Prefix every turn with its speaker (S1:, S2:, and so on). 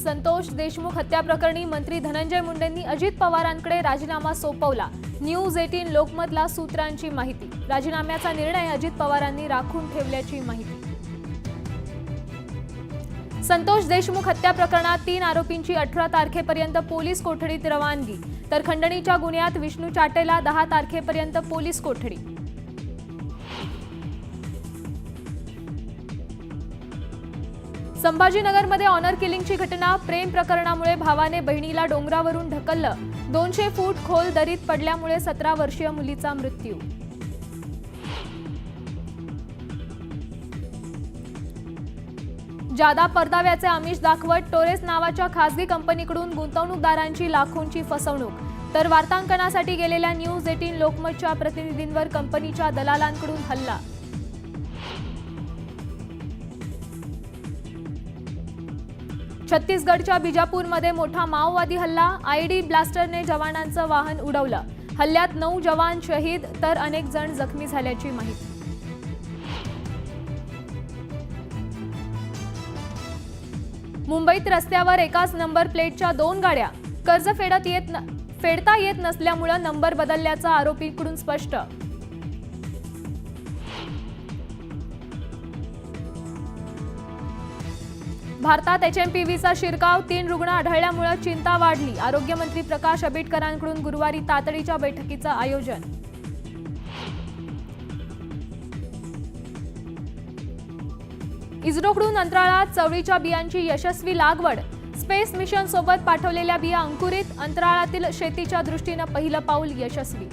S1: संतोष देशमुख हत्या प्रकरणी मंत्री धनंजय मुंडेंनी अजित पवारांकडे राजीनामा सोपवला। न्यूज 18 लोकमतला सूत्रांची माहिती। राजीनाम्याचा निर्णय अजित पवारांनी राखून ठेवल्याची माहिती। संतोष देशमुख हत्या प्रकरणात 3 आरोपींची 18 तारखेपर्यंत पोलीस कोठडीत रवानगी, तर खंडणीच्या गुन्ह्यात विष्णू चाटेला 10 तारखेपर्यंत पोलीस कोठडी। संभाजीनगरमध्ये ऑनर किलिंगची घटना। प्रेम प्रकरणामुळे भावाने बहिणीला डोंगरावरून ढकललं। 200 फूट खोल दरीत पडल्यामुळे 17 वर्षीय मुलीचा मृत्यू। जादा परताव्याचे आमिष दाखवत टोरेस नावाच्या खासगी कंपनीकडून गुंतवणूकदारांची लाखोंची फसवणूक, तर वार्तांकनासाठी गेलेल्या न्यूज 18 लोकमतच्या प्रतिनिधींवर कंपनीच्या दलालांकडून हल्ला। छत्तीसगडच्या बिजापूरमध्ये मोठा माओवादी हल्ला। आयडी ब्लास्टरने जवानांचं वाहन उडवलं। हल्ल्यात 9 जवान शहीद तर अनेक जण जखमी झाल्याची माहिती। मुंबईत रस्त्यावर एकाच नंबर प्लेटच्या 2 गाड्या। कर्ज फेडता येत नसल्यामुळे नंबर बदलल्याचं आरोपींकडून स्पष्ट। भारतात HMPVचा शिरकाव, 3 रुग्ण आढळल्यामुळे चिंता वाढली। आरोग्यमंत्री प्रकाश आंबेडकरांकडून गुरुवारी तातडीच्या बैठकीचं आयोजन। इस्रोकडून अंतराळात चवळीच्या बियांची यशस्वी लागवड। स्पेस मिशन सोबत पाठवलेल्या बिया अंकुरित। अंतराळातील शेतीच्या दृष्टीने पहिलं पाऊल यशस्वी।